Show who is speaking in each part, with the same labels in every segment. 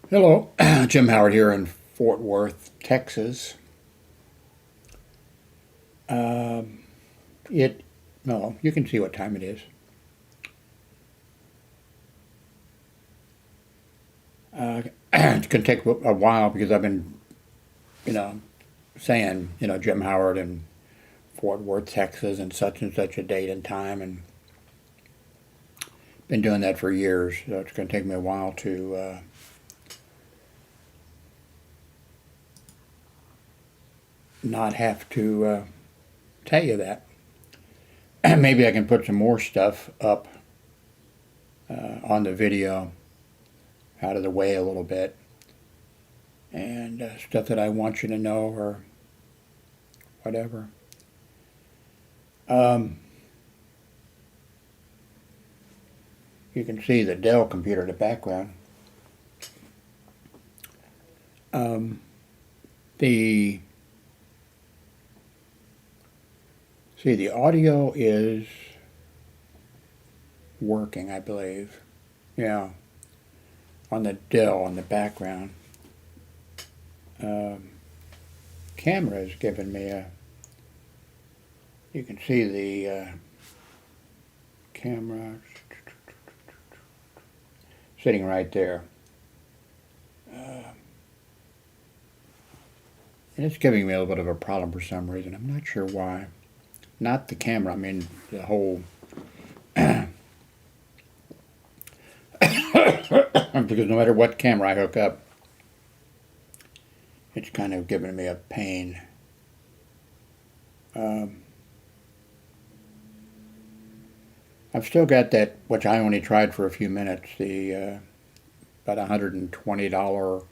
Speaker 1: Hello, Jim Howard here in Fort Worth, Texas. Um, it, no, you can see what time it is. It's going to take a while because I've been, you know, saying, Jim Howard in Fort Worth, Texas, and such a date and time, and been doing that for years. So it's going to take me a while to not have to tell you that. Maybe I can put some more stuff up on the video out of the way a little bit, and stuff that I want you to know or whatever. Um, you can see the Dell computer in the background. Um, the the audio is working, I believe. Yeah, on the Dell in the background. Camera is giving me a. You can see the camera sitting right there. And it's giving me a little bit of a problem for some reason. I'm not sure why. Not the camera, I mean the whole. Because no matter what camera I hook up, it's kind of giving me a pain. I've still got that, which I only tried for a few minutes, the about $120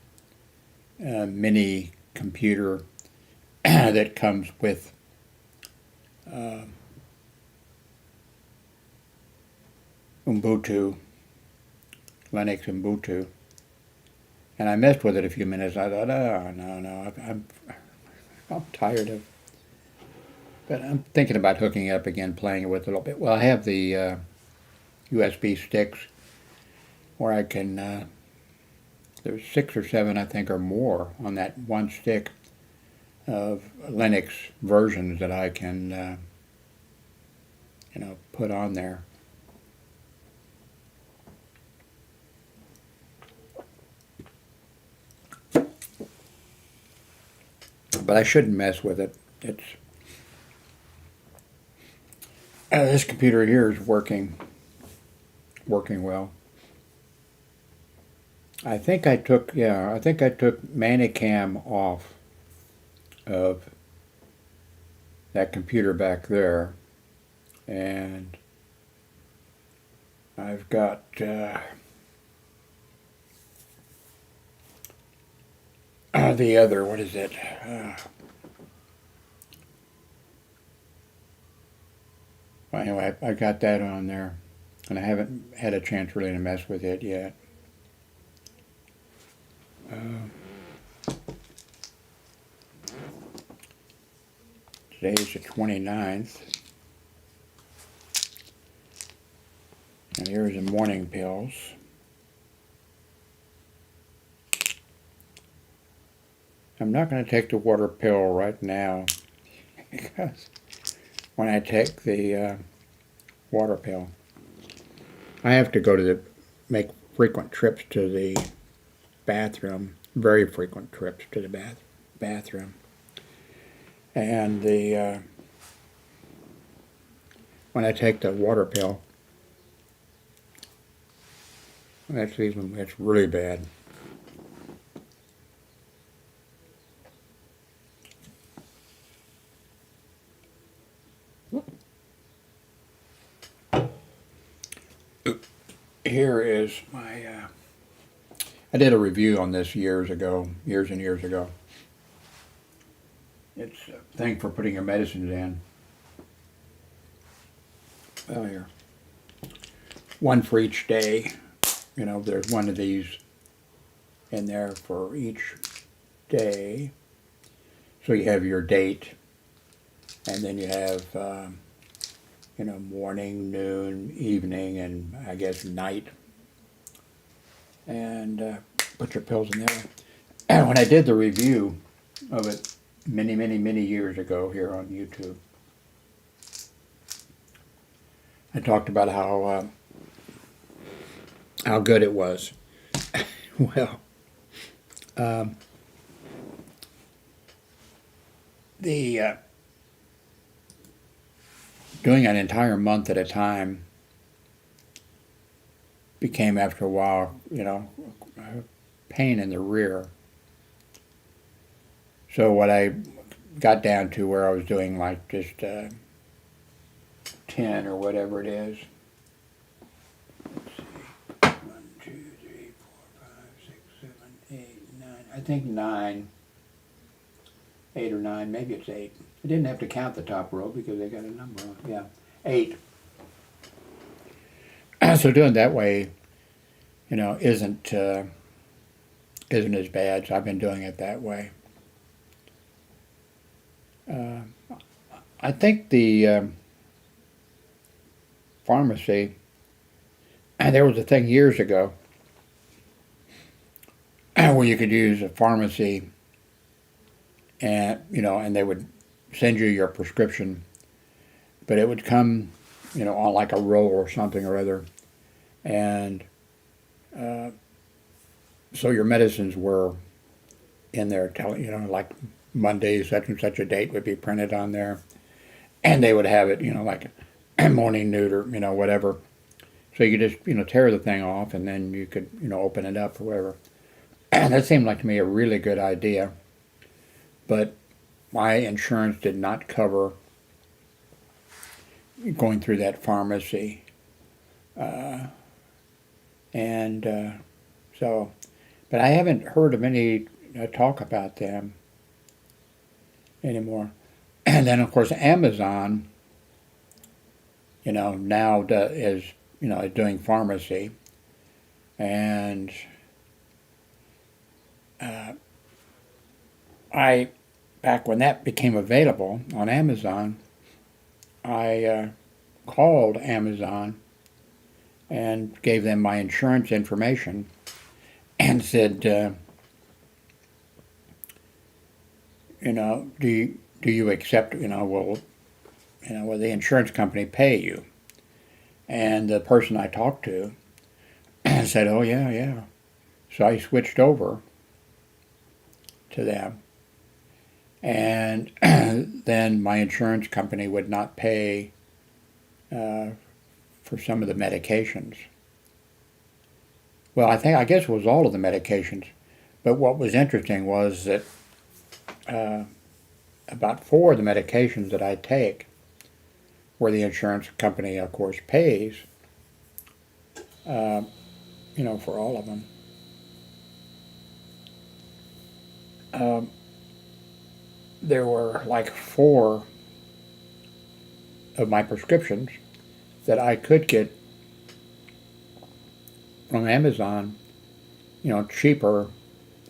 Speaker 1: mini computer that comes with Ubuntu, Linux Ubuntu. And I messed with it a few minutes. I thought, oh, no, I'm tired of. But I'm thinking about hooking it up again, playing it with it a little bit. Well, I have the USB sticks where I can. There's 6 or 7, I think, or more on that one stick of Linux versions that I can, put on there. But I shouldn't mess with it. It's this computer here is working well. I think I took Manicam off of that computer back there, and I've got the other, what is it? Well, anyway, I got that on there, and I haven't had a chance really to mess with it yet. Today is the 29th, and here's the morning pills. I'm not going to take the water pill right now because when I take the water pill, I have to go to make frequent trips to the bathroom, very frequent trips to the bathroom. And when I take the water pill, it's really bad. Here is my. I did a review on this years and years ago. It's a thing for putting your medicines in. Oh, here. One for each day. There's one of these in there for each day. So you have your date, and then you have, morning, noon, evening, and I guess night. And put your pills in there. And when I did the review of it many years ago here on YouTube, I talked about how good it was. Well, the doing an entire month at a time became, after a while, a pain in the rear. So what I got down to where I was doing like just 10 or whatever it is. Let's see. 1, 2, 3, 4, 5, 6, 7, 8, 9. I think 9. 8 or 9. Maybe it's 8. I didn't have to count the top row because they got a number on it. Yeah. 8. So doing that way, isn't as bad. So I've been doing it that way. I think the pharmacy, and there was a thing years ago where you could use a pharmacy, and and they would send you your prescription, but it would come, on like a roll or something or other, and so your medicines were in there, telling like Monday such and such a date would be printed on there, and they would have it, like a morning neuter, whatever. So you could just tear the thing off, and then you could open it up or whatever. And that seemed like to me a really good idea, but my insurance did not cover going through that pharmacy, so, but I haven't heard of any talk about them anymore. And then of course Amazon, now is doing pharmacy, and back when that became available on Amazon, I called Amazon and gave them my insurance information and said, do you accept, will the insurance company pay you? And the person I talked to said, oh yeah. So I switched over to them, and then my insurance company would not pay for some of the medications. Well, I guess it was all of the medications, but what was interesting was that about 4 of the medications that I take, where the insurance company, of course, pays, for all of them. There were like 4 of my prescriptions that I could get from Amazon, cheaper.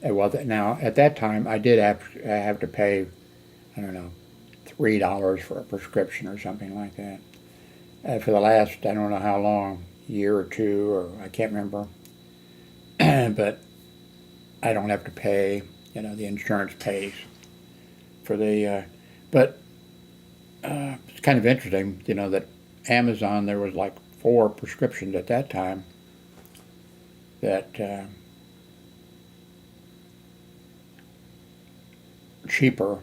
Speaker 1: Well, now at that time I did have to pay, I don't know, $3 for a prescription or something like that. For the last, I don't know how long, year or 2, or I can't remember. But I don't have to pay. The insurance pays for the. But it's kind of interesting, that Amazon, there was like 4 prescriptions at that time that cheaper,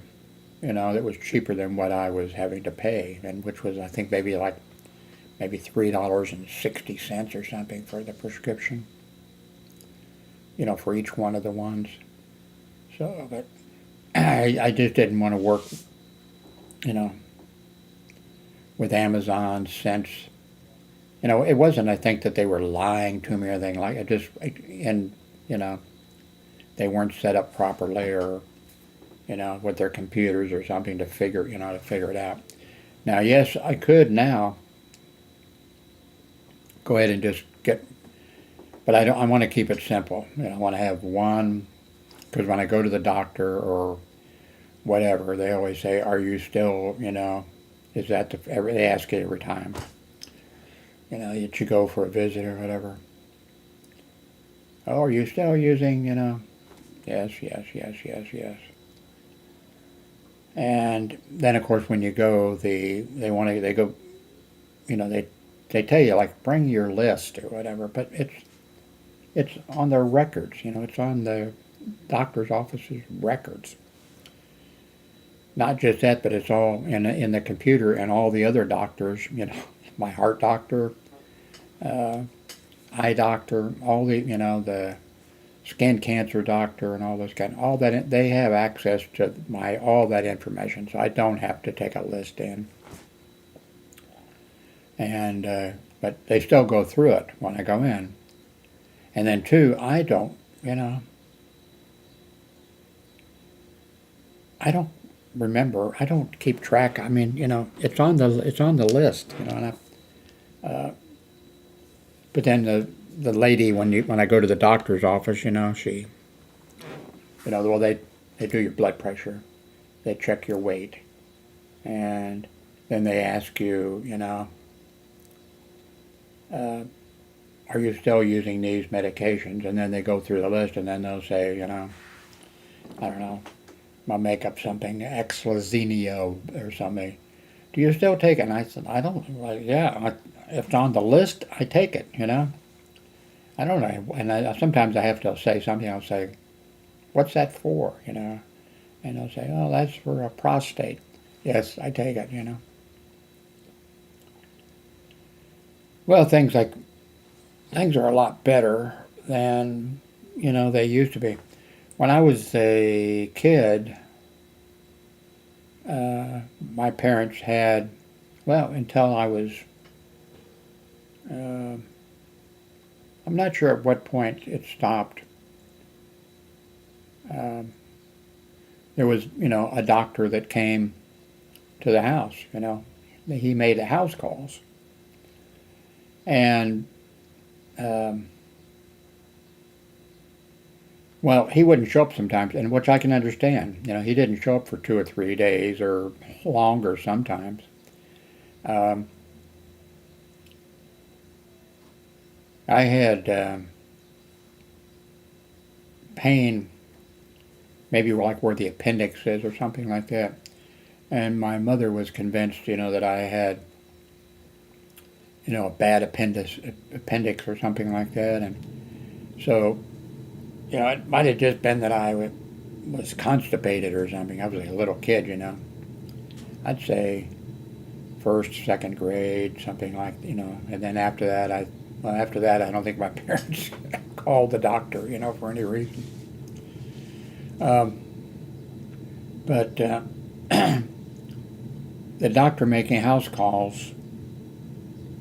Speaker 1: that was cheaper than what I was having to pay, and which was, I think, maybe $3.60 or something for the prescription, for each one of the ones. So, but I just didn't want to work, with Amazon since, it wasn't, I think, that they were lying to me or anything like it. They weren't set up properly, or, with their computers or something to figure it out. Now, yes, I could now go ahead and just get, but I want to keep it simple. I want to have one, because when I go to the doctor or whatever, they always say, are you still, is that they ask it every time, that you go for a visit or whatever. Oh, are you still using, yes, yes, yes, yes, yes. And then, of course, when you go, they go, they tell you, like, bring your list or whatever, but it's on their records, it's on the doctor's office's records. Not just that, but it's all in the computer, and all the other doctors, my heart doctor, uh, eye doctor, all the skin cancer doctor, and all those all that, they have access to my all that information, so I don't have to take a list in. And but they still go through it when I go in. And then two, I don't remember. I don't keep track. I mean, it's on the list. And but then the lady, when I go to the doctor's office, she, well, they do your blood pressure, they check your weight, and then they ask you, are you still using these medications? And then they go through the list, and then they'll say, I don't know, I'll make up something, Exlazenio or something. Do you still take it? And I said, I don't. Like, yeah, if it's on the list, I take it. I don't know. And sometimes I have to say something. I'll say, what's that for? And they'll say, oh, that's for a prostate. Yes, I take it. Well, things are a lot better than they used to be. When I was a kid, my parents had, well, until I was, uh, I'm not sure at what point it stopped. Um, there was, a doctor that came to the house. He made the house calls, and um, well, he wouldn't show up sometimes, and which I can understand. He didn't show up for 2 or 3 days or longer sometimes. Um, I had pain, maybe like where the appendix is or something like that. And my mother was convinced, that I had, a bad appendix or something like that. And so, it might have just been that I was constipated or something. I was a little kid. I'd say first, second grade, something like, and then after that, I don't think my parents called the doctor, for any reason. Um, but the doctor making house calls,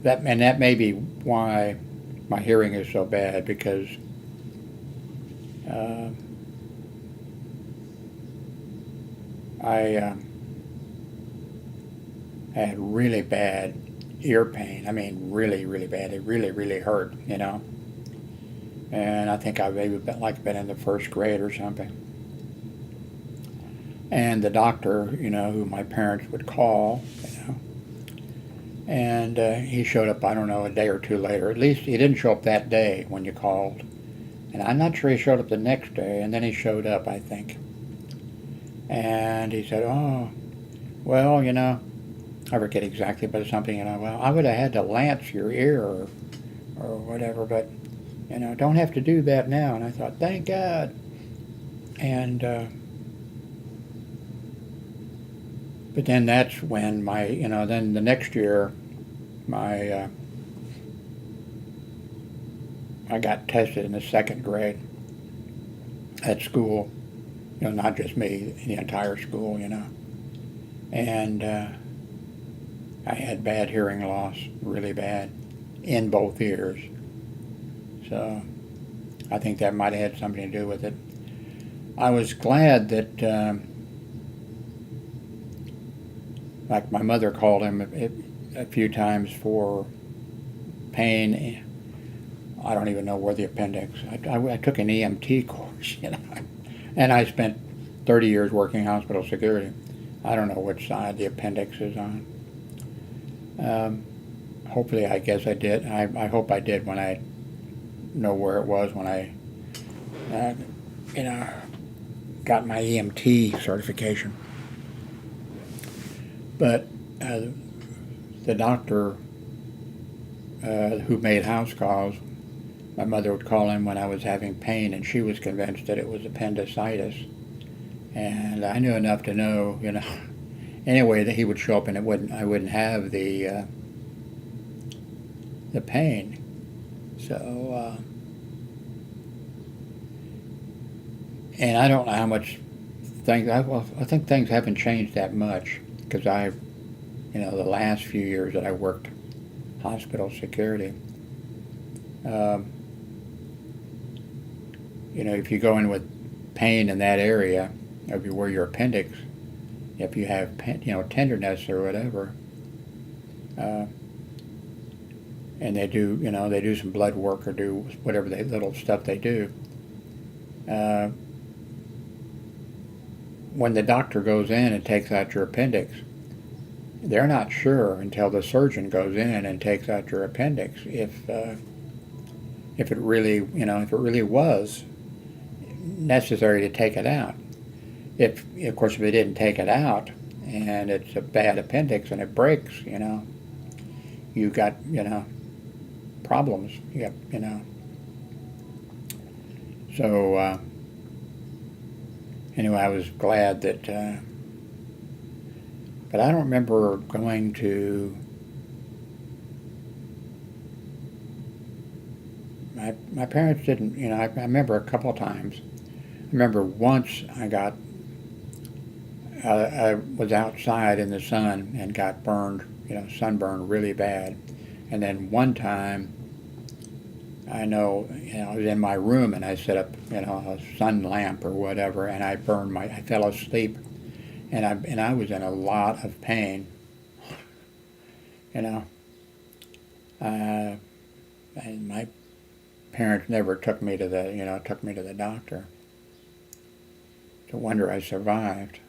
Speaker 1: that may be why my hearing is so bad, because uh, I had really bad ear pain. I mean, really, really bad. It really, really hurt, And I think I maybe been in the first grade or something. And the doctor, who my parents would call, and he showed up, I don't know, a day or two later. At least he didn't show up that day when you called. And I'm not sure he showed up the next day, and then he showed up, I think. And he said, oh, well, I forget exactly, but it's something, well, I would have had to lance your ear or whatever, but, don't have to do that now. And I thought, thank God. And, but then that's when then the next year, my, I got tested in the second grade at school, not just me, the entire school, And I had bad hearing loss, really bad, in both ears. So I think that might have had something to do with it. I was glad that, like my mother called him a few times for pain. I don't even know where the appendix. I took an EMT course, and I spent 30 years working hospital security. I don't know which side the appendix is on. Hopefully, I guess I did. I hope I did when I know where it was when I uh, you know, got my EMT certification. But the doctor who made house calls, my mother would call in when I was having pain, and she was convinced that it was appendicitis. And I knew enough to know, anyway, that he would show up and I wouldn't have the pain. So, and I don't know how much I think things haven't changed that much because the last few years that I worked hospital security, if you go in with pain in that area, where your appendix, if you have tenderness or whatever, and they do some blood work or do whatever little stuff they do. When the doctor goes in and takes out your appendix, they're not sure until the surgeon goes in and takes out your appendix if it really was necessary to take it out. If they didn't take it out and it's a bad appendix and it breaks, you got problems. So anyway, I was glad that. But I don't remember going to. My parents didn't. I remember a couple of times. I remember once I was outside in the sun and got burned, sunburned really bad. And then one time, I was in my room and I set up, a sun lamp or whatever, and I fell asleep, and I was in a lot of pain, and my parents never took me to the doctor. It's a wonder I survived.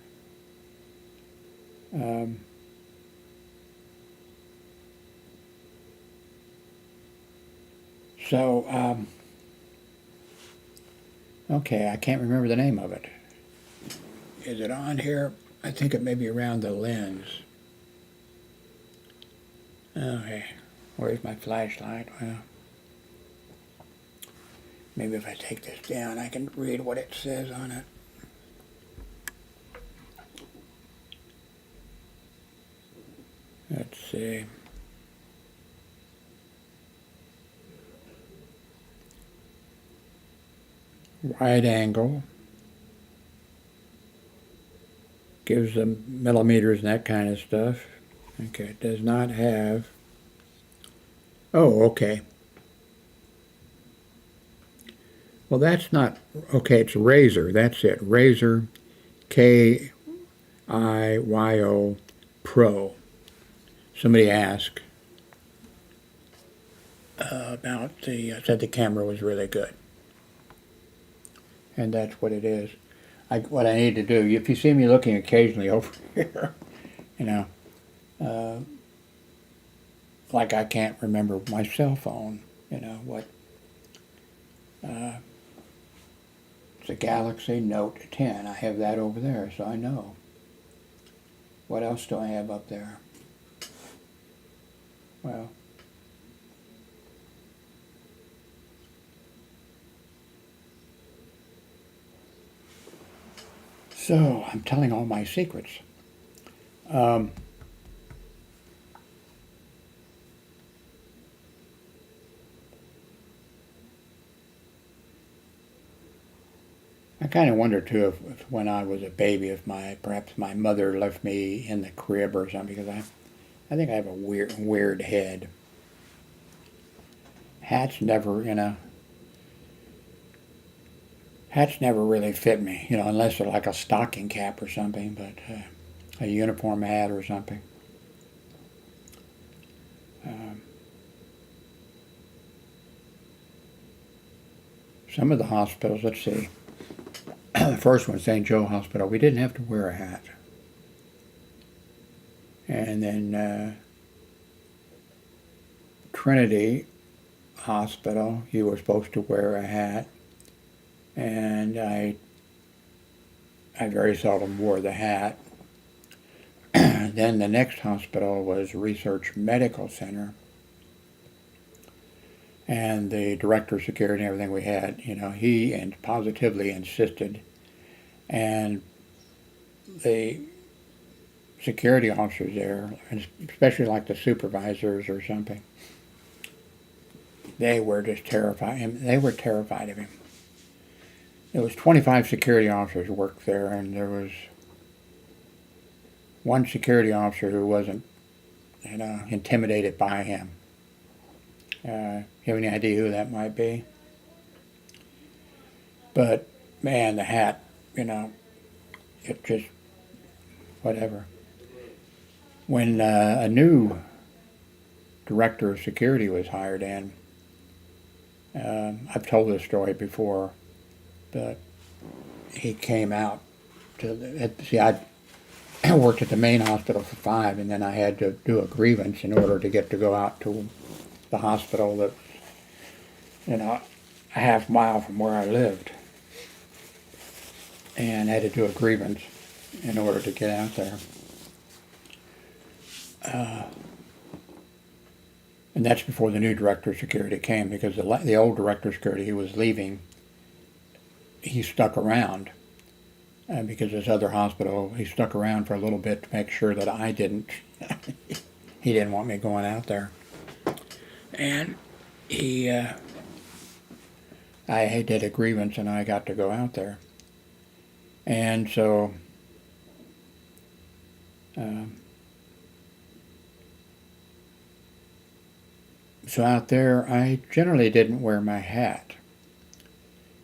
Speaker 1: Okay, I can't remember the name of it. Is it on here? I think it may be around the lens. Okay, where's my flashlight? Well, maybe if I take this down, I can read what it says on it. Let's see. Wide angle. Gives them millimeters and that kind of stuff. Okay, it does not have. Oh, okay. Well, that's not. Okay, it's Razor. That's it. Razor KIYO Pro. Somebody asked about said the camera was really good. And that's what it is. What I need to do, if you see me looking occasionally over here, like I can't remember my cell phone, what, it's a Galaxy Note 10. I have that over there, so I know. What else do I have up there? Well, so I'm telling all my secrets. I kind of wonder too if when I was a baby, if perhaps my mother left me in the crib or something, because I think I have a weird head. Hats never really fit me, unless they're like a stocking cap or something, but a uniform hat or something. Some of the hospitals, let's see. The first one, St. Joe Hospital, we didn't have to wear a hat. And then Trinity Hospital, you were supposed to wear a hat. and I very seldom wore the hat. Then the next hospital was Research Medical Center, and the director of security and everything we had, he and positively insisted, and the security officers there, especially like the supervisors or something, they were just terrified. They were terrified of him. There was 25 security officers worked there, and there was one security officer who wasn't, intimidated by him. You have any idea who that might be? But man, the hat, it just whatever. When a new director of security was hired in, I've told this story before, but he came out I worked at the main hospital for 5, and then I had to do a grievance in order to get to go out to the hospital that, a half mile from where I lived. And I had to do a grievance in order to get out there. And that's before the new director of security came, because the old director of security, he was leaving. He stuck around because this other hospital, he stuck around for a little bit to make sure that I didn't. He didn't want me going out there. And I did a grievance, and I got to go out there. And so out there, I generally didn't wear my hat,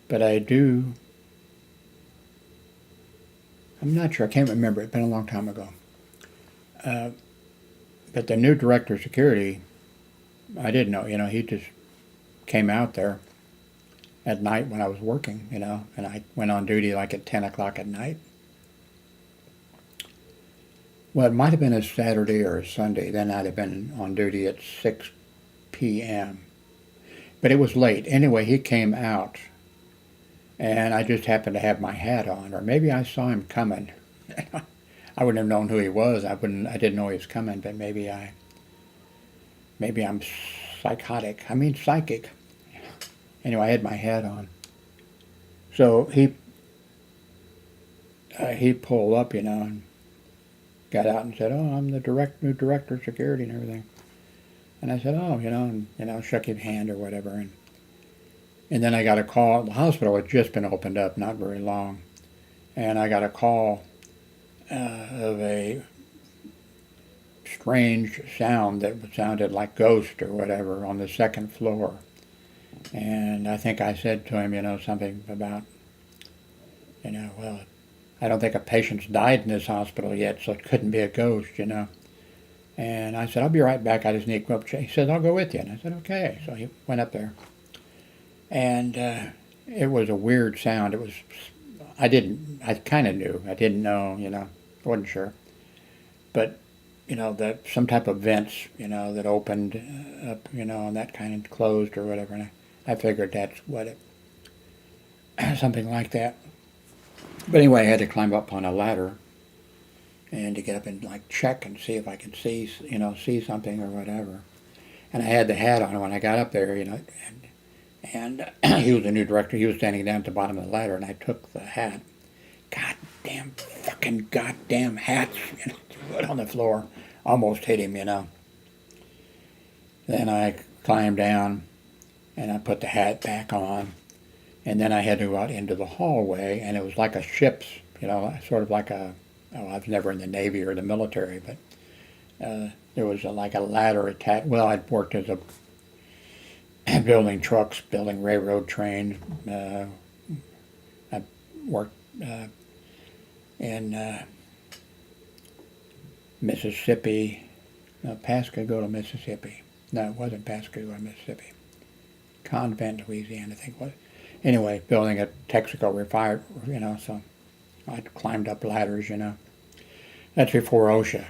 Speaker 1: but I do. I'm not sure. I can't remember. It's been a long time ago. But the new director of security, I didn't know. He just came out there at night when I was working, and I went on duty like at 10 o'clock at night. Well, it might have been a Saturday or a Sunday. Then I'd have been on duty at 6 p.m. But it was late. Anyway, he came out, and I just happened to have my hat on, or maybe I saw him coming. I wouldn't have known who he was. I didn't know he was coming, but maybe I'm psychotic. I mean psychic. Anyway, I had my hat on. So he pulled up, and got out and said, "Oh, I'm the new director of security and everything." And I said, "Oh, and shook his hand or whatever." And then I got a call. The hospital had just been opened up, not very long. And I got a call of a strange sound that sounded like ghost or whatever on the second floor. And I think I said to him, something about, well, I don't think a patient's died in this hospital yet, so it couldn't be a ghost, And I said, "I'll be right back. I just need to go up." He said, "I'll go with you." And I said, "Okay." So he went up there. And it was a weird sound. I kind of knew. I didn't know, I wasn't sure. But, some type of vents, that opened up, and that kind of closed or whatever. And I figured that's what something like that. But anyway, I had to climb up on a ladder and to get up and check and see if I could see something or whatever. And I had the hat on when I got up there, and he was the new director. He was standing down at the bottom of the ladder, and I took the hat. Goddamn hats, threw it on the floor. Almost hit him, Then I climbed down, and I put the hat back on, and then I had to go out into the hallway, and it was like a ship's, sort of like I was never in the Navy or the military, but there was like a ladder attached. Well, I'd worked as a building trucks, building railroad trains. I worked in Mississippi, Pascagoula, Mississippi. No, it wasn't Pascagoula, Mississippi. Convent, Louisiana, I think it was. Anyway, building a Texaco refinery, so I climbed up ladders, That's before OSHA,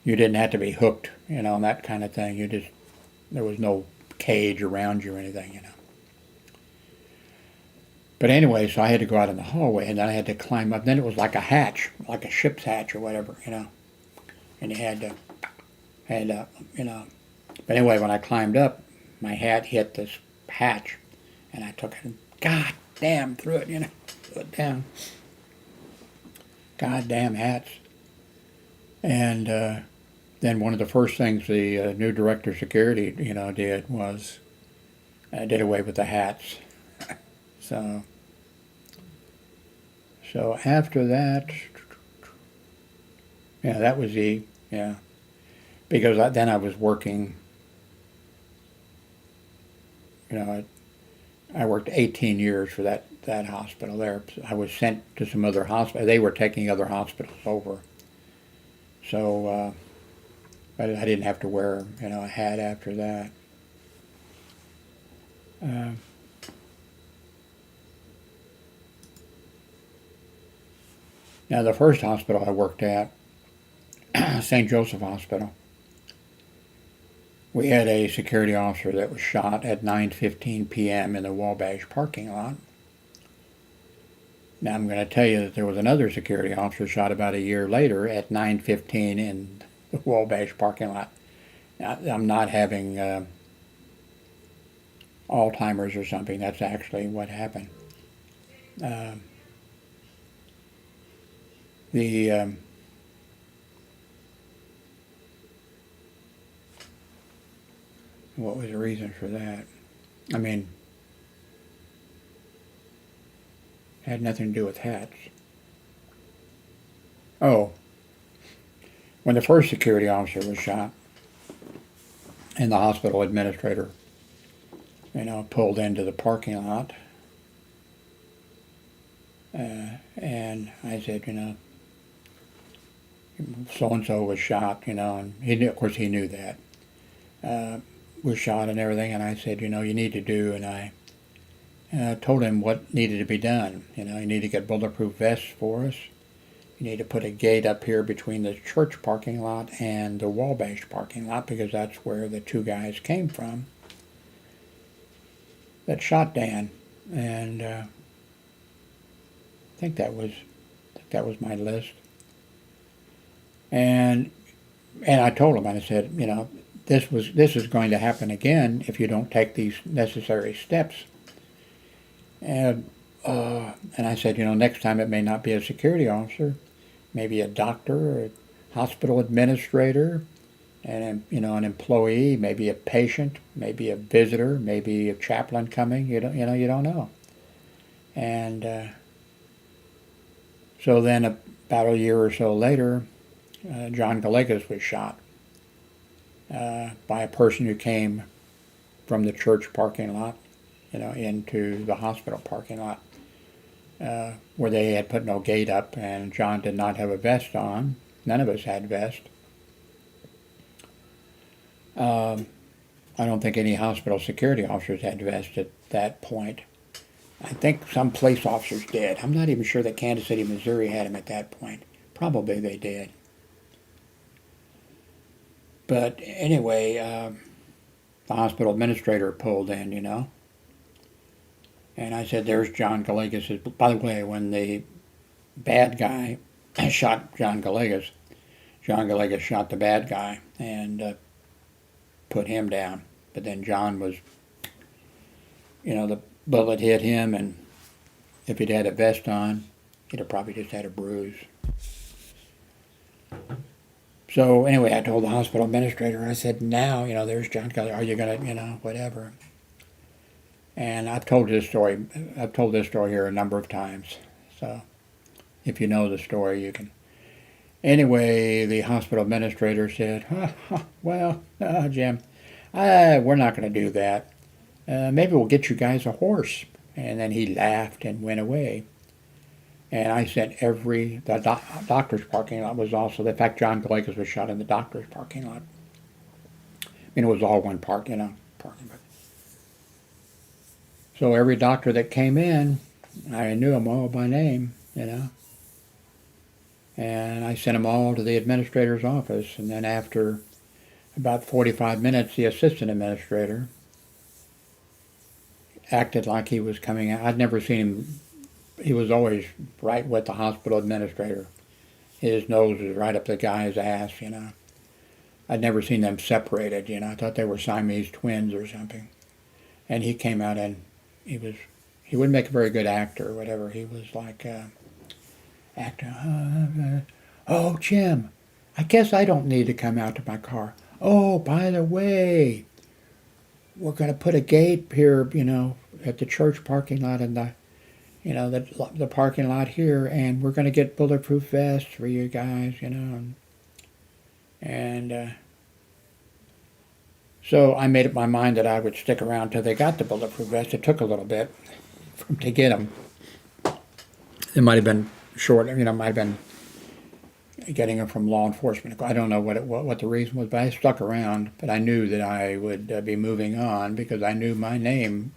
Speaker 1: You didn't have to be hooked, and that kind of thing. There was no cage around you or anything, But anyway, so I had to go out in the hallway, and then I had to climb up. Then it was like a hatch, like a ship's hatch or whatever, and you had to. But anyway, when I climbed up, my hat hit this hatch, and I took it and god damn threw it, threw it down. Goddamn hats. And then one of the first things the new director of security, did was did away with the hats. So after that, that was because then I was working. I worked 18 years for that hospital there. I was sent to some other hospital. They were taking other hospitals over. So I didn't have to wear, a hat after that. Now, the first hospital I worked at, St. Joseph Hospital, we had a security officer that was shot at 9:15 p.m. in the Wabash parking lot. Now, I'm going to tell you that there was another security officer shot about a year later at 9:15 in the Wabash parking lot. Now, I'm not having Alzheimer's or something. That's actually what happened. What was the reason for that? I mean, it had nothing to do with hats. Oh, when the first security officer was shot, and the hospital administrator, pulled into the parking lot, and I said, so-and-so was shot, and he knew, of course he knew that, was shot and everything, and I said, you need to do, and I told him what needed to be done. You need to get bulletproof vests for us. You need to put a gate up here between the church parking lot and the Wabash parking lot, because that's where the two guys came from that shot Dan. And I think that was my list. And I told him, and I said, this is going to happen again if you don't take these necessary steps. And I said, next time it may not be a security officer, maybe a doctor or a hospital administrator, and an employee, maybe a patient, maybe a visitor, maybe a chaplain coming. You don't know. And so then about a year or so later, John Galegas was shot by a person who came from the church parking lot, into the hospital parking lot, where they had put no gate up, and John did not have a vest on. None of us had vests. I don't think any hospital security officers had vests at that point. I think some police officers did. I'm not even sure that Kansas City, Missouri had them at that point. Probably they did. But anyway, the hospital administrator pulled in, And I said, there's John Galegas. By the way, when the bad guy shot John Galegas shot the bad guy and put him down. But then John was, the bullet hit him, and if he'd had a vest on, he'd have probably just had a bruise. So anyway, I told the hospital administrator, I said, now, there's John Galegas. Are you going to, whatever. And I've told this story here a number of times. So if you know the story, you can. Anyway, the hospital administrator said, well, Jim, we're not going to do that. Maybe we'll get you guys a horse. And then he laughed and went away. And I sent the doctor's parking lot was also, in fact, John Galegas was shot in the doctor's parking lot. I mean, it was all one parking lot. So every doctor that came in, I knew them all by name, And I sent them all to the administrator's office. And then after about 45 minutes, the assistant administrator acted like he was coming out. I'd never seen him. He was always right with the hospital administrator. His nose was right up the guy's ass, you know. I'd never seen them separated, you know. I thought they were Siamese twins or something. And he came out and he wouldn't make a very good actor or whatever. He was like, actor, oh, Jim, I guess I don't need to come out to my car. Oh, by the way, we're going to put a gate here, you know, at the church parking lot and the parking lot here, and we're going to get bulletproof vests for you guys, you know. And so I made up my mind that I would stick around till they got the bulletproof vests. It took a little bit to get them. It might have been short, you know, might have been getting them from law enforcement. I don't know what the reason was, but I stuck around. But I knew that I would be moving on because I knew my name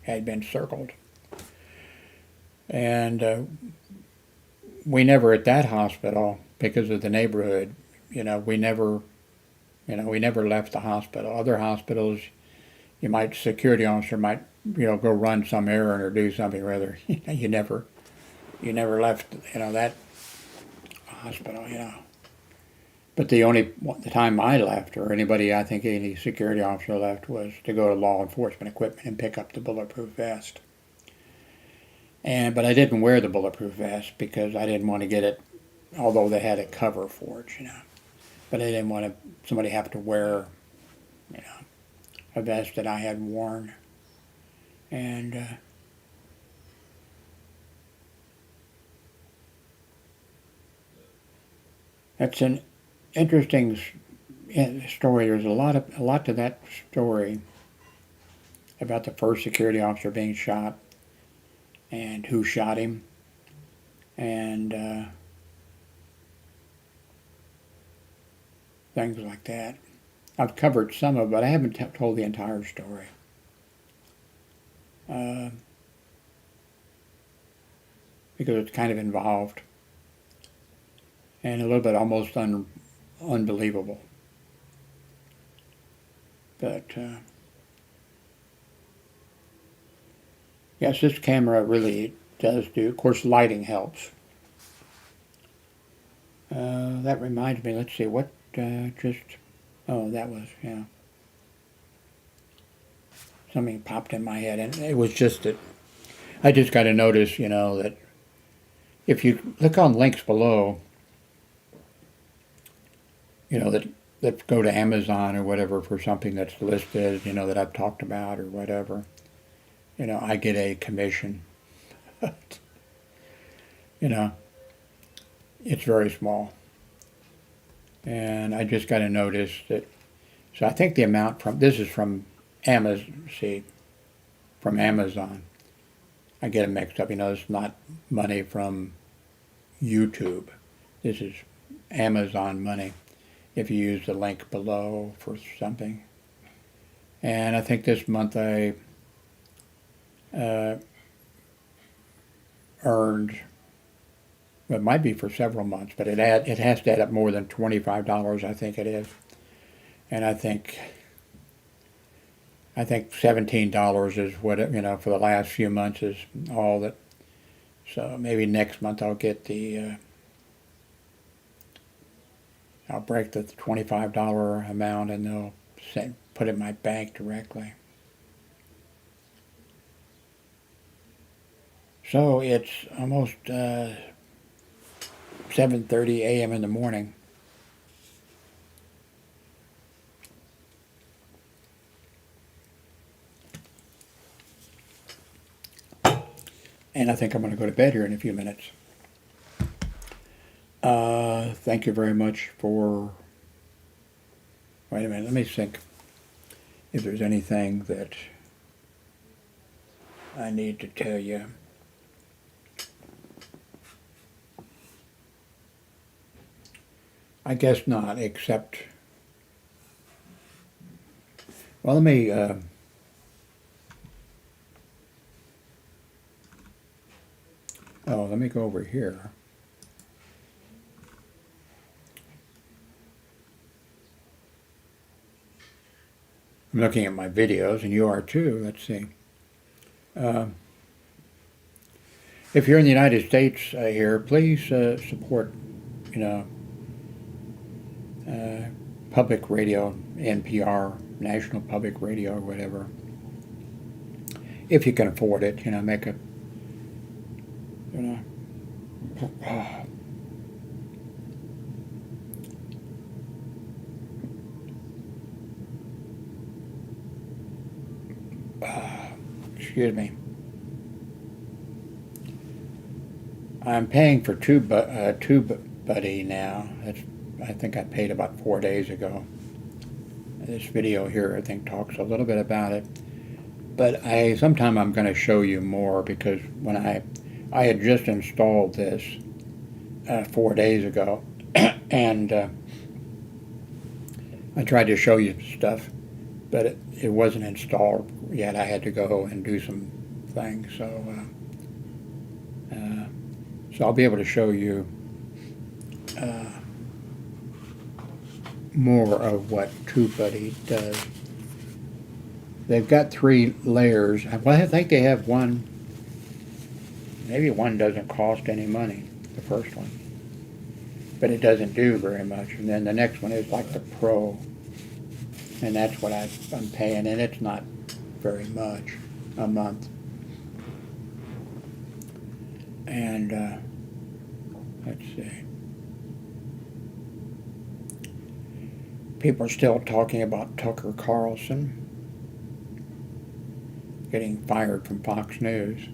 Speaker 1: had been circled. And we never at that hospital, because of the neighborhood, you know, we never left the hospital. Other hospitals, security officer might, you know, go run some errand or do something or other. You never left, you know, that hospital, you know. But the time I left, or any security officer left, was to go to law enforcement equipment and pick up the bulletproof vest. But I didn't wear the bulletproof vest because I didn't want to get it, although they had a cover for it, you know. But I didn't want somebody have to wear, you know, a vest that I had worn. And that's an interesting story. There's a lot to that story about the first security officer being shot and who shot him, and things like that. I've covered some of it, but I haven't told the entire story. Because it's kind of involved and a little bit almost unbelievable. But yes, this camera really does do. Of course, lighting helps. That reminds me. Let's see what Oh, that was, yeah. Something popped in my head, and it was just that I just got to notice, you know, that if you look on links below, you know, that go to Amazon or whatever for something that's listed, you know, that I've talked about or whatever, you know, I get a commission. You know, it's very small. And I just got to notice that, so I think the amount this is from Amazon, from Amazon. I get it mixed up, you know, it's not money from YouTube. This is Amazon money, if you use the link below for something. And I think this month I earned, it might be for several months, but it has to add up more than $25, I think it is. And I think $17 is what you know, for the last few months is all that. So maybe next month I'll get I'll break the $25 amount and they'll put it in my bank directly. So it's almost 7:30 a.m. in the morning. And I think I'm going to go to bed here in a few minutes. Thank you very much for... Wait a minute, let me think if there's anything that I need to tell you. I guess not, except... Well, let me... let me go over here. I'm looking at my videos, and you are too. Let's see. Uh, if you're in the United States here, please support, you know, public radio, NPR, National Public Radio, or whatever. If you can afford it, you know, make a, you know, excuse me. I'm paying for TubeBuddy now. I think I paid about 4 days ago. This video here, I think, talks a little bit about it. But sometime I'm going to show you more, because when I had just installed this 4 days ago, and I tried to show you stuff, but it wasn't installed yet. I had to go and do some things, so I'll be able to show you more of what TubeBuddy does. They've got 3 layers. Well, I think they have one. Maybe one doesn't cost any money, the first one, but it doesn't do very much. And then the next one is like the Pro, and that's what I'm paying, and it's not very much a month. And let's see. People are still talking about Tucker Carlson getting fired from Fox News.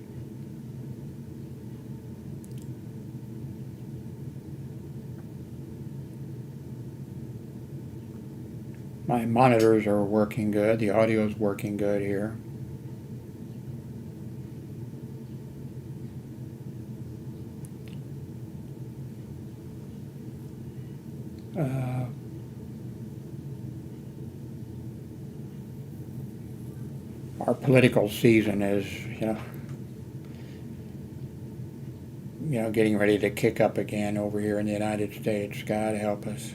Speaker 1: My monitors are working good. The audio is working good here. Our political season is, getting ready to kick up again over here in the United States. God help us.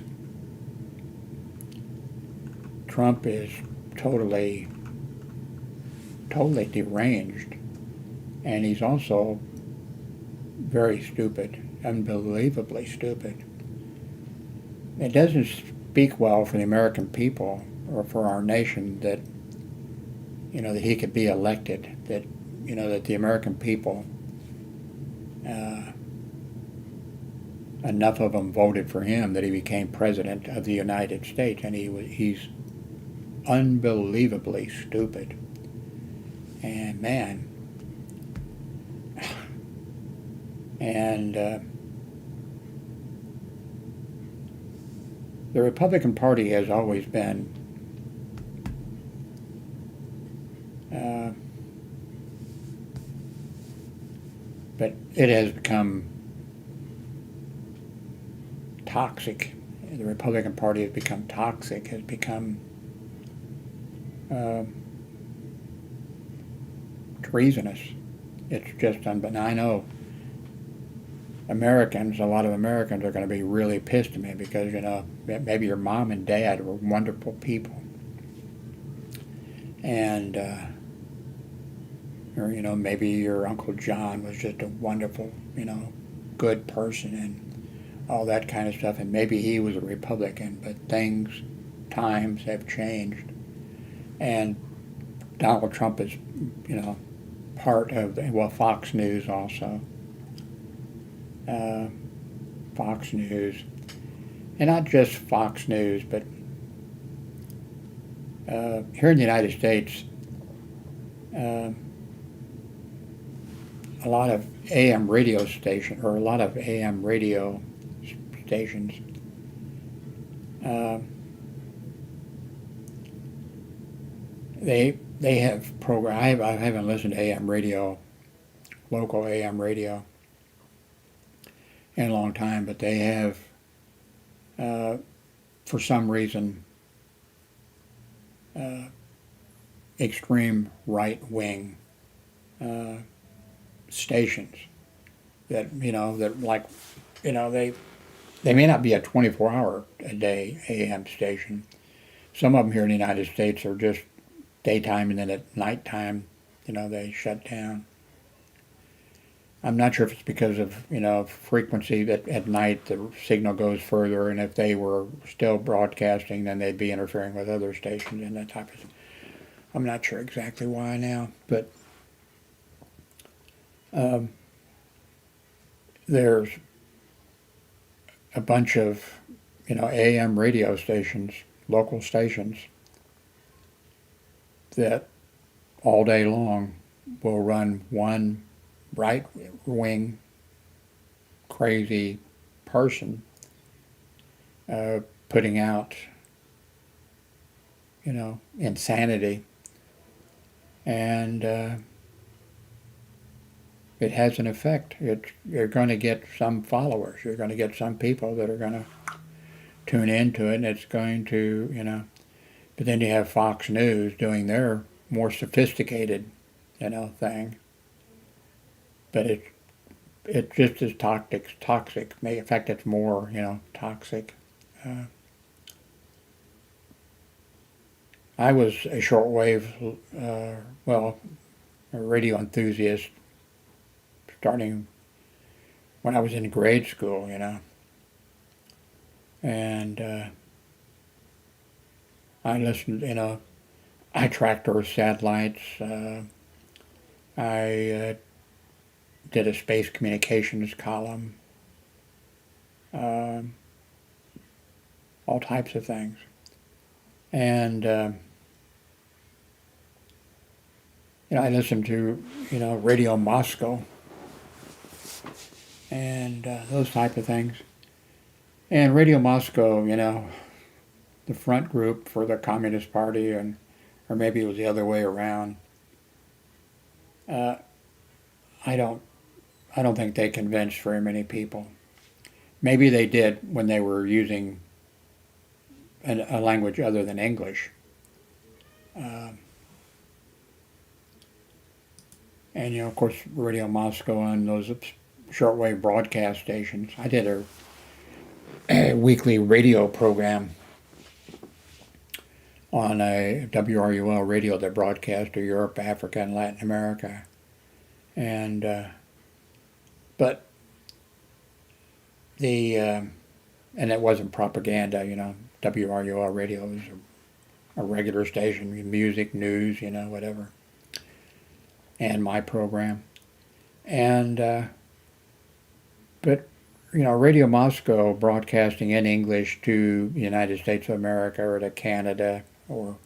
Speaker 1: Trump is totally deranged, and he's also very stupid, unbelievably stupid. It doesn't speak well for the American people or for our nation that that he could be elected, that that the American people, enough of them voted for him that he became president of the United States, and he's unbelievably stupid. And man, and the Republican Party has always been but it has become toxic. The Republican Party has become toxic, has become treasonous. It's just but I know a lot of Americans are going to be really pissed at me, because maybe your mom and dad were wonderful people, and or maybe your Uncle John was just a wonderful good person and all that kind of stuff, and maybe he was a Republican, but times have changed, and Donald Trump is part of Fox News also. Fox News, and not just Fox News, but here in the United States, a lot of AM radio stations, they have program. I haven't listened to AM radio, local AM radio, in a long time, but they have, for some reason, extreme right-wing stations that they may not be a 24-hour a day AM station. Some of them here in the United States are just daytime, and then at nighttime they shut down. I'm not sure if it's because of, frequency that at night the signal goes further, and if they were still broadcasting, then they'd be interfering with other stations and that type of thing. I'm not sure exactly why now, but there's a bunch of, AM radio stations, local stations, that all day long will run one right-wing crazy person putting out, insanity. And it has an effect. You're going to get some followers. You're going to get some people that are going to tune into it, and it's going to, But then you have Fox News doing their more sophisticated, thing. But it's just as toxic. In fact, it's more, toxic. I was a shortwave, a radio enthusiast starting when I was in grade school, and I listened, I tracked Earth satellites. I did a space communications column, all types of things. And, I listened to, Radio Moscow and those type of things. And Radio Moscow, the front group for the Communist Party, or maybe it was the other way around. I don't think they convinced very many people. Maybe they did when they were using a language other than English. And, of course, Radio Moscow and those shortwave broadcast stations. I did a weekly radio program on a WRUL radio that broadcast to Europe, Africa, and Latin America. And, but and it wasn't propaganda, WRUL radio was a regular station, music, news, whatever. And my program. And, but, Radio Moscow broadcasting in English to the United States of America or to Canada or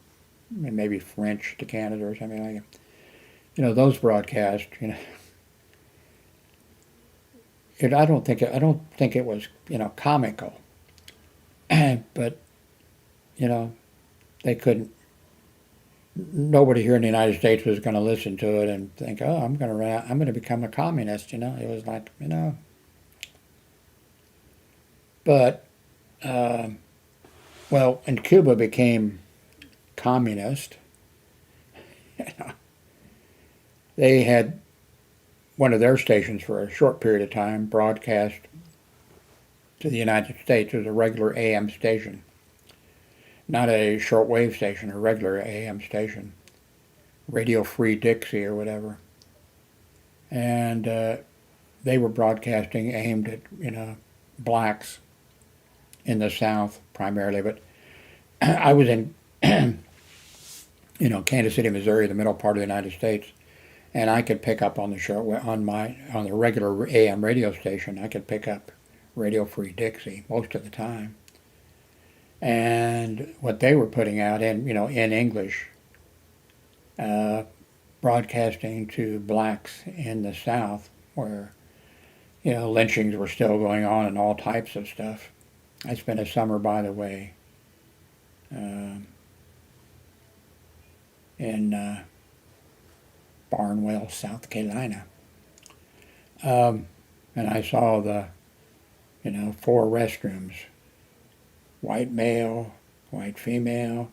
Speaker 1: maybe French to Canada or something like that. Those broadcasts, I don't think it was, comical. But, they couldn't. Nobody here in the United States was going to listen to it and think, oh, I'm going to become a communist. It was like, But, and Cuba became communist. They had one of their stations for a short period of time broadcast to the United States as a regular AM station. Not a shortwave station, a regular AM station. Radio Free Dixie or whatever. And they were broadcasting aimed at, blacks in the South primarily. But I was in, Kansas City, Missouri, the middle part of the United States. And I could pick up on the regular AM radio station, I could pick up Radio Free Dixie most of the time. And what they were putting out in English, broadcasting to blacks in the South where, lynchings were still going on and all types of stuff. I spent a summer, by the way, in Barnwell, South Carolina. And I saw the, 4 restrooms. White male, white female,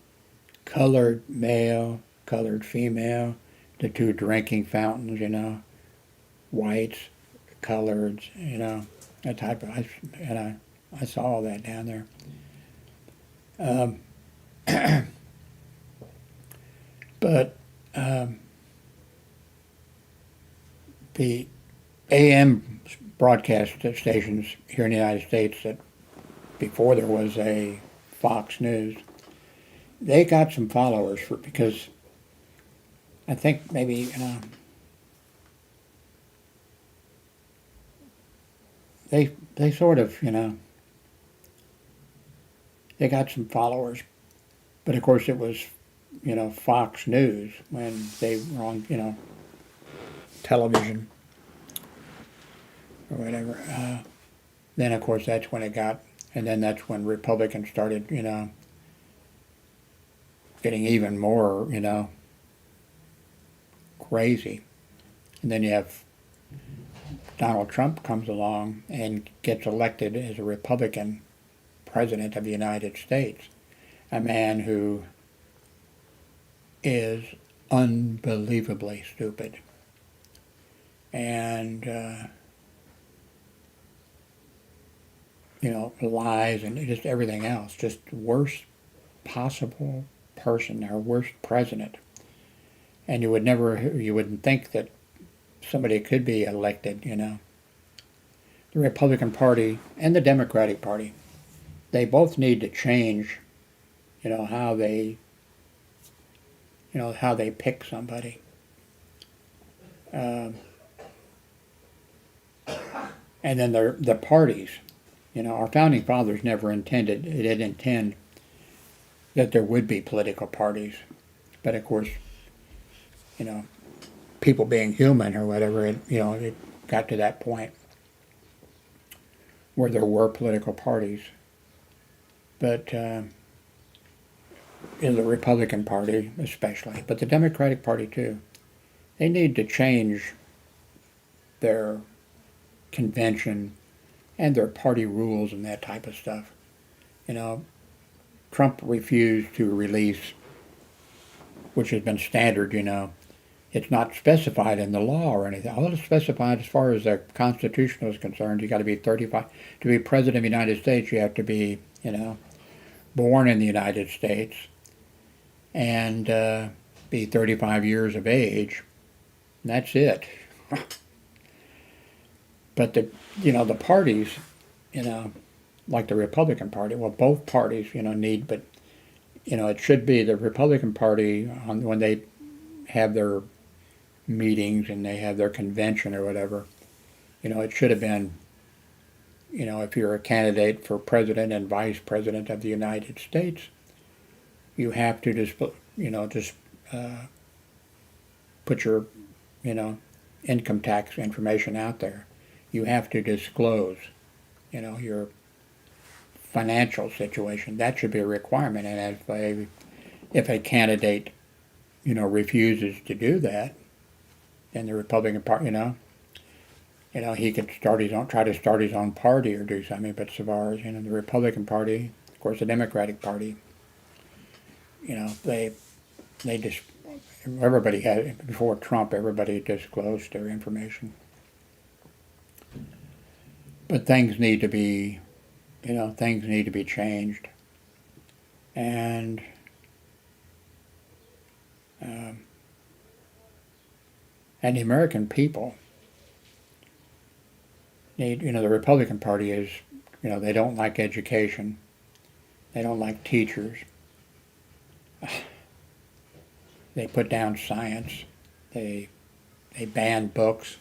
Speaker 1: colored male, colored female, the 2 drinking fountains, whites, coloreds, that type of, I saw all that down there. But the AM broadcast stations here in the United States that before there was a Fox News, they got some followers because I think maybe they sort of they got some followers, but of course it was Fox News when they were on television or whatever. Then of course that's when it got, and then that's when Republicans started getting even more crazy, and then you have Donald Trump comes along and gets elected as a Republican president of the United States, a man who is unbelievably stupid and lies and just everything else, just worst possible person or worst president. And you wouldn't think that somebody could be elected, The Republican Party and the Democratic Party, they both need to change, how they pick somebody. And then the parties, our founding fathers never intended, they didn't intend that there would be political parties. But of course, people being human or whatever, it got to that point where there were political parties. But in the Republican Party especially, but the Democratic Party too, they need to change their convention and their party rules and that type of stuff. Trump refused to release, which has been standard, it's not specified in the law or anything. All it's specified as far as the Constitution is concerned, you got to be 35. To be president of the United States, you have to be, born in the United States and be 35 years of age. And that's it. But the parties, like the Republican Party, well, both parties, need, but, it should be the Republican Party when they have their meetings and they have their convention or whatever, it should have been, if you're a candidate for president and vice president of the United States, you have to just put your, income tax information out there. You have to disclose, your financial situation. That should be a requirement. And if a candidate, refuses to do that, then the Republican Party, he could try to start his own party or do something. But so far as, the Republican Party, of course, the Democratic Party, they just, everybody had, before Trump, everybody disclosed their information. But things need to be, changed. And the American people need, the Republican Party is, they don't like education. They don't like teachers. They put down science. They ban books.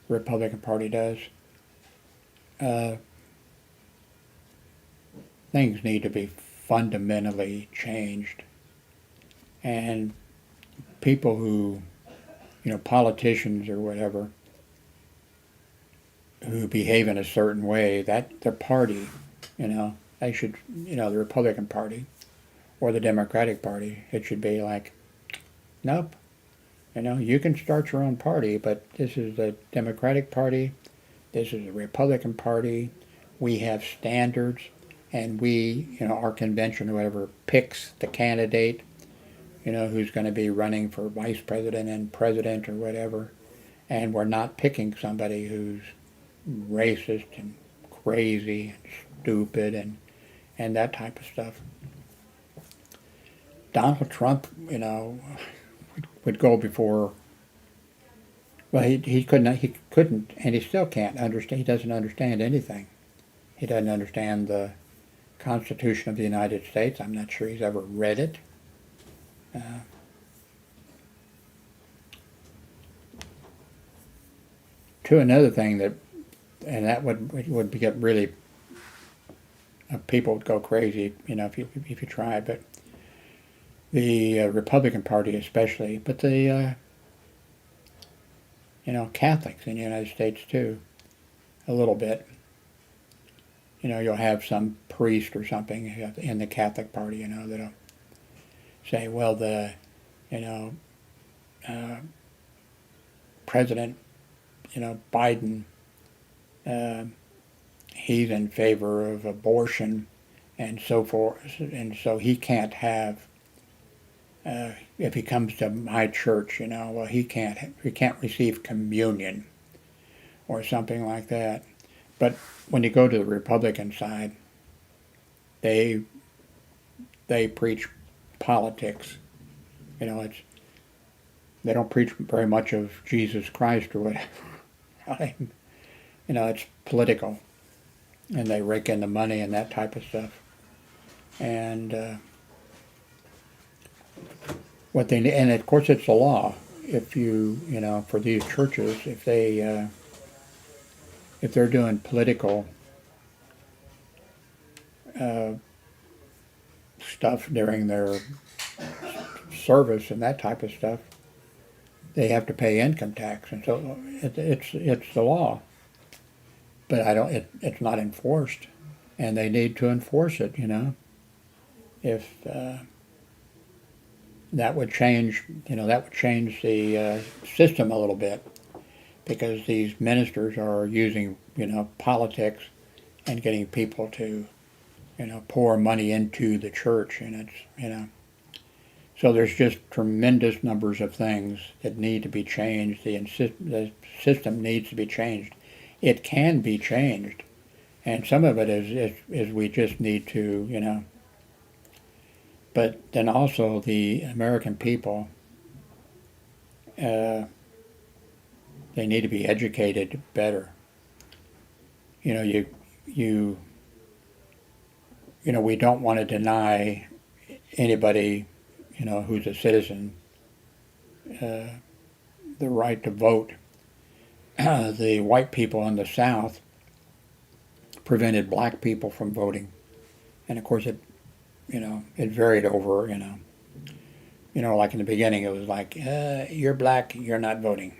Speaker 1: Republican Party does. Things need to be fundamentally changed. And people who, politicians or whatever, who behave in a certain way, that their party, they should, the Republican Party or the Democratic Party, it should be like, nope, you can start your own party, but this is the Democratic Party, this is the Republican Party, we have standards, and we, our convention or whatever, picks the candidate, who's going to be running for vice president and president or whatever, and we're not picking somebody who's racist and crazy and stupid and that type of stuff. Donald Trump, would go before Well, he couldn't, and he still can't understand. He doesn't understand anything. He doesn't understand the Constitution of the United States. I'm not sure he's ever read it. To another thing that, and that would get really, people would go crazy, if you tried. But the Republican Party, especially, but the Catholics in the United States too, a little bit. You'll have some priest or something in the Catholic Party, that'll say, well, the, President, Biden, he's in favor of abortion and so forth, and so he can't have, if he comes to my church, well, he can't receive communion or something like that. But when you go to the Republican side, they preach politics. It's, they don't preach very much of Jesus Christ or whatever. It's political, and they rake in the money and that type of stuff. And and of course it's the law. If for these churches, if they're doing political stuff during their service and that type of stuff, they have to pay income tax, and so it's the law. But it's not enforced, and they need to enforce it. If that would change, the system a little bit, because these ministers are using, politics and getting people to, pour money into the church, and it's, so there's just tremendous numbers of things that need to be changed. The system needs to be changed. It can be changed, and some of it is we just need to, but then also the American people, they need to be educated better. We don't want to deny anybody, who's a citizen, the right to vote. The white people in the South prevented black people from voting, and of course it varied over, like in the beginning it was like, you're black, you're not voting,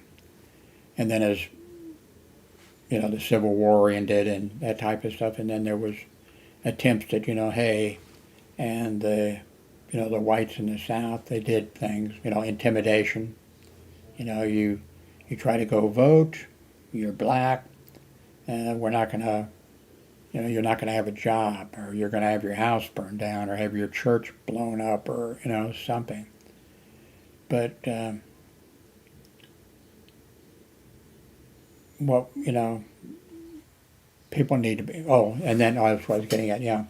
Speaker 1: and then as the Civil War ended and that type of stuff, and then there was attempts at hey, and the whites in the South, they did things, intimidation. You try to go vote, you're black, we're not going to, you're not going to have a job, or you're going to have your house burned down, or have your church blown up, or, something. But, people need to be, and then that's what I was getting at, yeah.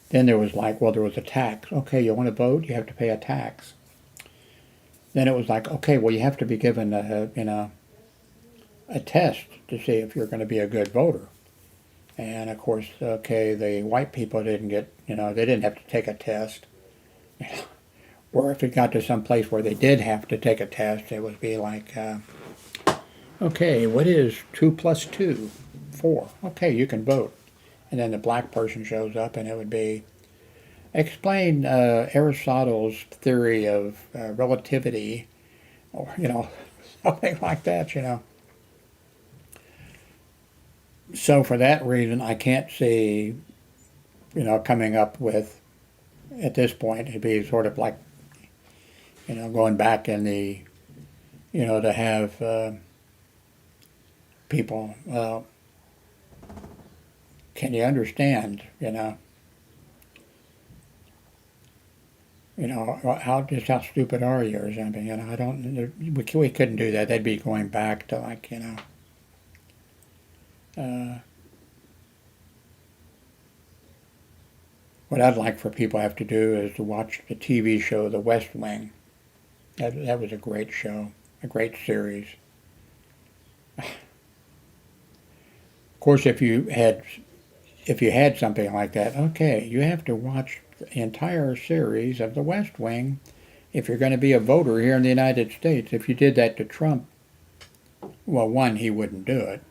Speaker 1: Then there was like, well, there was a tax. Okay, you want to vote, you have to pay a tax. Then it was like, okay, well, you have to be given a test to see if you're going to be a good voter. And of course, okay, the white people didn't get, they didn't have to take a test. Or if it got to some place where they did have to take a test, it would be like, okay, what is 2 plus 2? 4. Okay, you can vote. And then the black person shows up, and it would be, explain Aristotle's theory of relativity, or, something like that, So for that reason, I can't see, coming up with, at this point, it'd be sort of like, going back in the, to have people, well, can you understand, how stupid are you or something, I don't, we couldn't do that. They'd be going back to like, what I'd like for people to have to do is to watch the TV show The West Wing. That was a great show, a great series. course, if you had something like that, okay, you have to watch the entire series of The West Wing if you're going to be a voter here in the United States. If you did that to Trump, well, one, he wouldn't do it,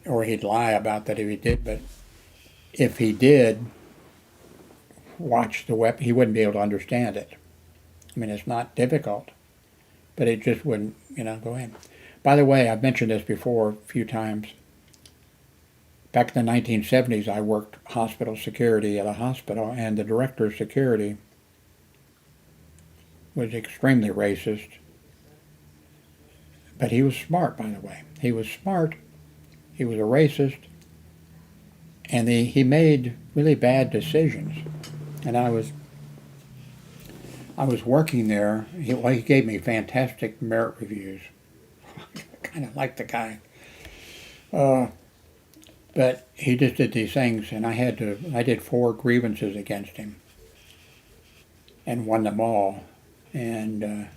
Speaker 1: or he'd lie about that if he did. But if he did watch the web, he wouldn't be able to understand it. I mean, it's not difficult, but it just wouldn't, go in. By the way, I've mentioned this before a few times. Back in the 1970s, I worked hospital security at a hospital, and the director of security was extremely racist. But he was smart, by the way. He was smart. He was a racist, and he made really bad decisions. And I was working there. He gave me fantastic merit reviews. I kind of liked the guy. But he just did these things, and I did 4 grievances against him and won them all. And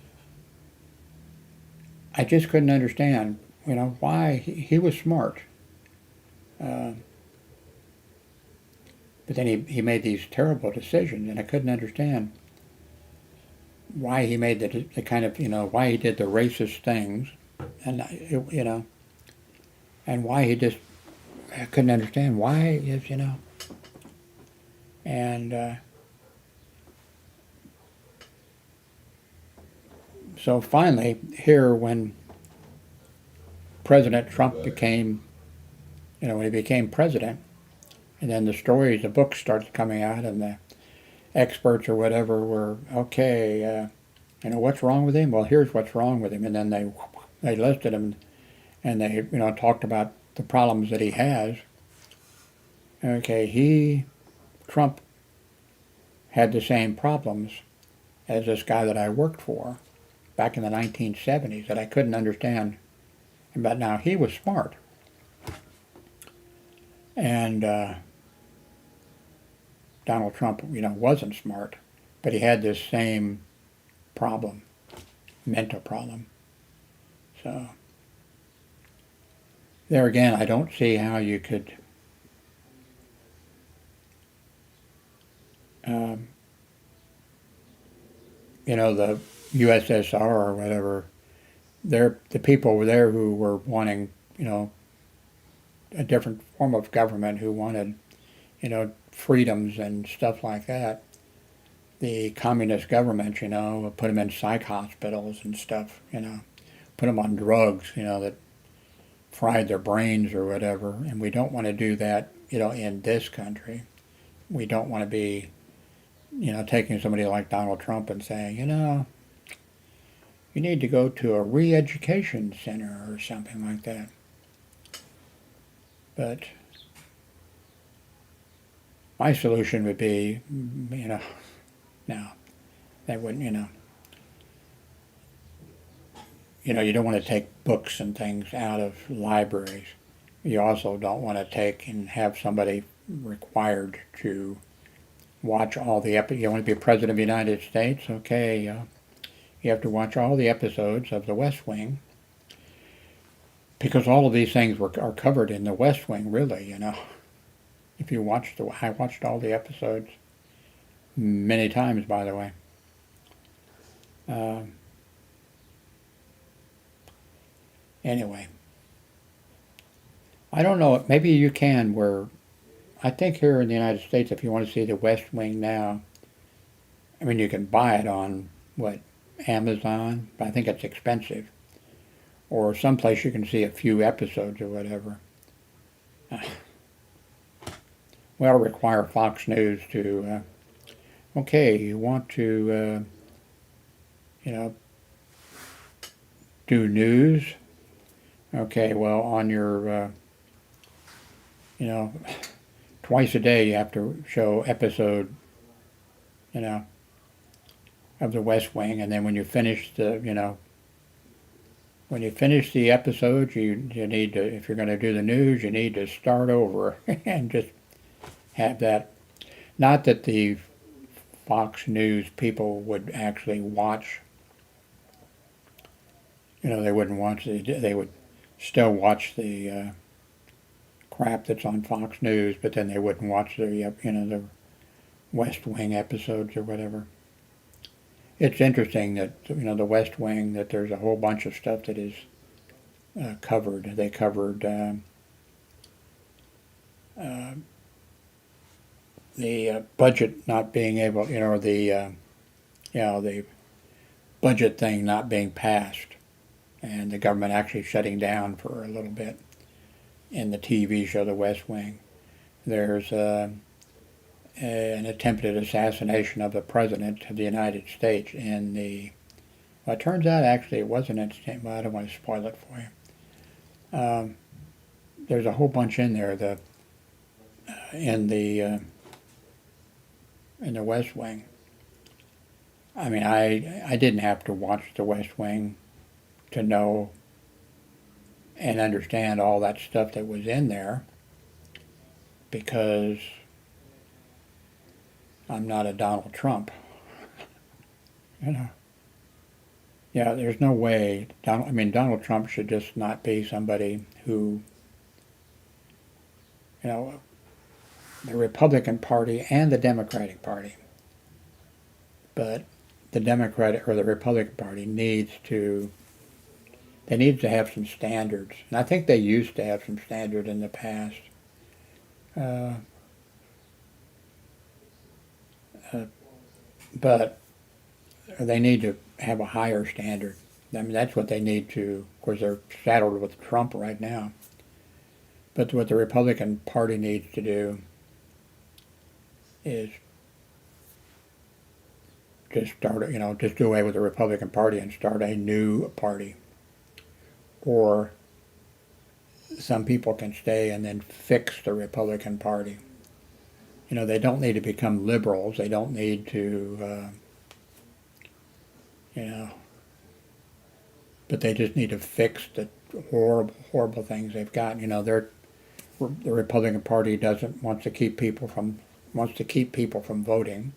Speaker 1: I just couldn't understand, why he was smart. But then he made these terrible decisions, and I couldn't understand why he made the kind of, why he did the racist things, and, and why I couldn't understand why and so finally here when President Trump became, when he became president, and then the books started coming out, and the experts or whatever were, okay, what's wrong with him? Well, here's what's wrong with him. And then they listed him, and they, talked about the problems that he has. Okay, Trump had the same problems as this guy that I worked for back in the 1970s that I couldn't understand. But now he was smart. And Donald Trump, wasn't smart, but he had this same problem, mental problem. So there again, I don't see how you could the USSR or whatever, the people were there who were wanting, a different form of government, who wanted, freedoms and stuff like that. The communist government, put them in psych hospitals and stuff, put them on drugs, that fried their brains or whatever. And we don't want to do that, in this country. We don't want to be, taking somebody like Donald Trump and saying, you need to go to a re-education center or something like that. But my solution would be, no, that wouldn't, you don't want to take books and things out of libraries. You also don't want to take and have somebody required to watch all the episodes. You want to be president of the United States? Okay, you have to watch all the episodes of The West Wing, because all of these things are covered in The West Wing, really, If you I watched all the episodes many times, by the way. Anyway, I don't know, maybe you can, I think here in the United States, if you want to see The West Wing now, I mean, you can buy it on, Amazon, but I think it's expensive. Or someplace you can see a few episodes or whatever. Well, it'll require Fox News to, okay, you want to, do news? Okay, well, on your, twice a day you have to show episode, of The West Wing, and then when you finish the, when you finish the episode, you need to, if you're going to do the news, you need to start over and just have that. Not that the Fox News people would actually watch, they wouldn't watch, they would still watch the crap that's on Fox News, but then they wouldn't watch the West Wing episodes or whatever. It's interesting that the West Wing, that there's a whole bunch of stuff that is covered. They covered the budget not being able, the budget thing not being passed, and the government actually shutting down for a little bit in the TV show The West Wing. There's an attempted assassination of the President of the United States in the, well, it turns out actually it wasn't an attempt, well, I don't want to spoil it for you. There's a whole bunch in there, in the West Wing. I mean, I didn't have to watch The West Wing to know and understand all that stuff that was in there, because I'm not a Donald Trump. Yeah, there's no way. Donald Trump should just not be somebody who, the Republican Party and the Democratic Party, but the Democratic or the Republican Party needs to have some standards. And I think they used to have some standard in the past. But they need to have a higher standard. I mean, that's what they need to. Of course, they're saddled with Trump right now. But what the Republican Party needs to do is just just do away with the Republican Party and start a new party. Or some people can stay and then fix the Republican Party. They don't need to become liberals. They don't need to, but they just need to fix the horrible, horrible things they've got. The Republican Party wants to keep people from voting,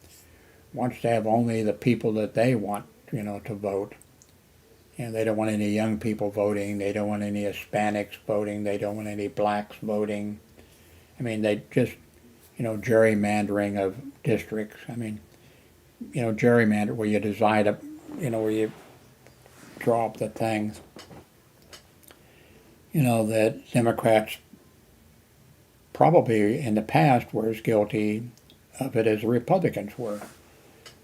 Speaker 1: wants to have only the people that they want, to vote. And they don't want any young people voting. They don't want any Hispanics voting. They don't want any blacks voting. I mean, they just, gerrymandering of districts. I mean, gerrymander where you decide, where you draw up the things. That Democrats probably in the past were as guilty of it as the Republicans were.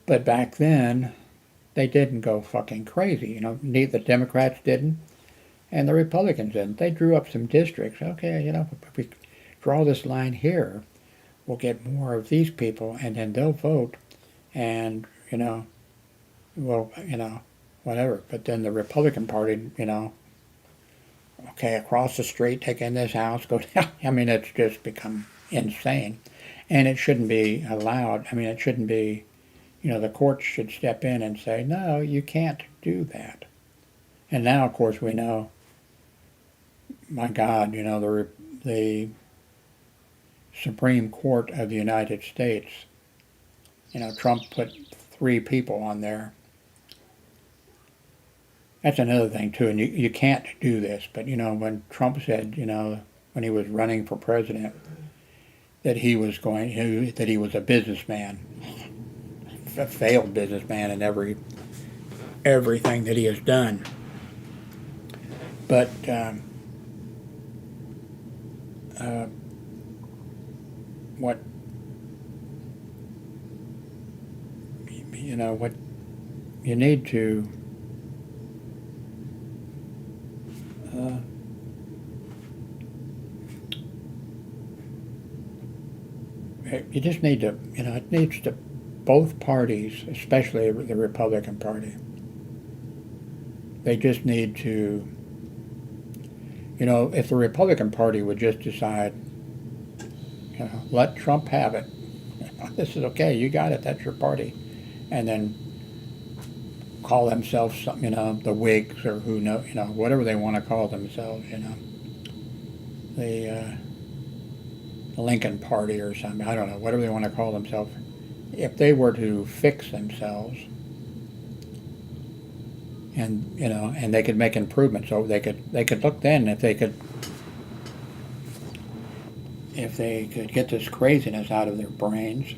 Speaker 1: But back then, they didn't go fucking crazy. Neither the Democrats didn't, and the Republicans didn't. They drew up some districts. Okay, if we draw this line here, we'll get more of these people, and then they'll vote, and, whatever. But then the Republican Party, okay, across the street, take in this house, go down. I mean, it's just become insane. And it shouldn't be allowed. I mean, it shouldn't be, the courts should step in and say, no, you can't do that. And now, of course, we know, my God, the Supreme Court of the United States, Trump put 3 people on there. That's another thing, too, and you can't do this, but, when Trump said, when he was running for president, that he was a businessman, a failed businessman in everything that he has done. But what you need to you just need to, it needs to, both parties, especially the Republican Party, they just need to, if the Republican Party would just decide, let Trump have it. This is okay, you got it, that's your party. And then call themselves, the Whigs or who know, whatever they want to call themselves, the Lincoln Party or something, I don't know, whatever they want to call themselves. If they were to fix themselves and, and they could make improvements, so they could look then if they could if they could get this craziness out of their brains,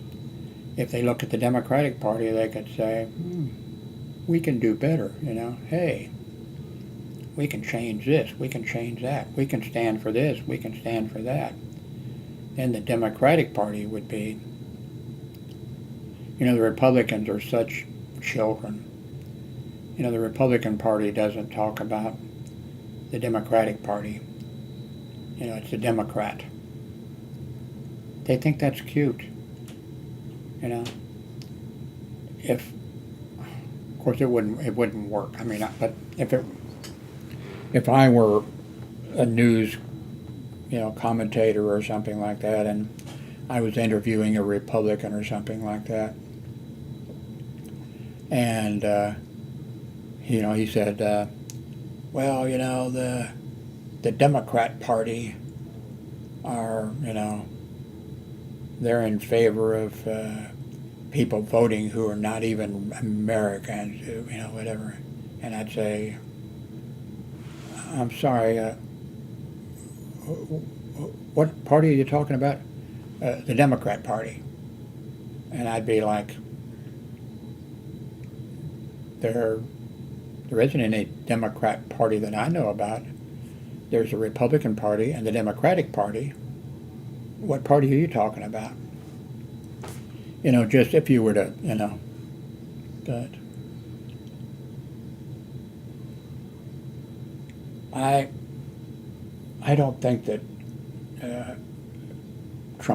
Speaker 1: if they look at the Democratic Party, they could say, we can do better, Hey, we can change this, we can change that, we can stand for this, we can stand for that. And the Democratic Party would be, the Republicans are such children. The Republican Party doesn't talk about the Democratic Party. It's a Democrat. They think that's cute. If, of course, it wouldn't work. But if I were a news, commentator or something like that, and I was interviewing a Republican or something like that, and he said, well, the Democrat Party are, they're in favor of people voting who are not even Americans, whatever. And I'd say, I'm sorry, what party are you talking about? The Democrat Party. And I'd be like, there isn't any Democrat Party that I know about. There's a Republican Party and the Democratic Party. What party are you talking about? Just if you were to, but I don't think that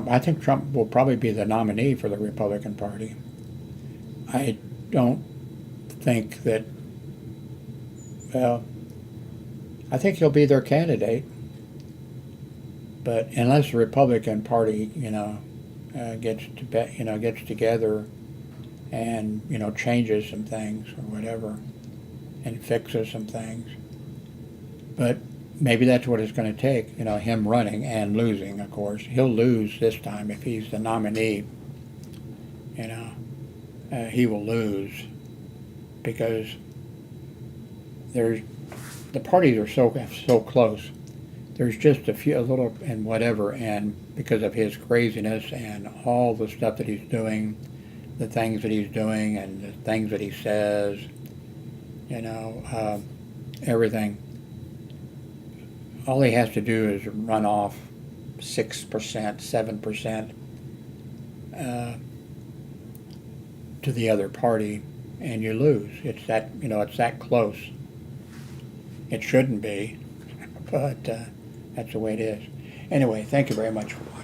Speaker 1: I think Trump will probably be the nominee for the Republican Party. I don't think that, well, I think he'll be their candidate, but unless the Republican Party, gets together and, changes some things or whatever and fixes some things. But maybe that's what it's going to take, him running and losing, of course. He'll lose this time if he's the nominee, he will lose because the parties are so close. There's just a little and whatever, and because of his craziness and all the stuff that he's doing, the things that he's doing and the things that he says, everything. All he has to do is run off 6%, 7% to the other party, and you lose. It's that close. It shouldn't be, but that's the way it is. Anyway, thank you very much for watching.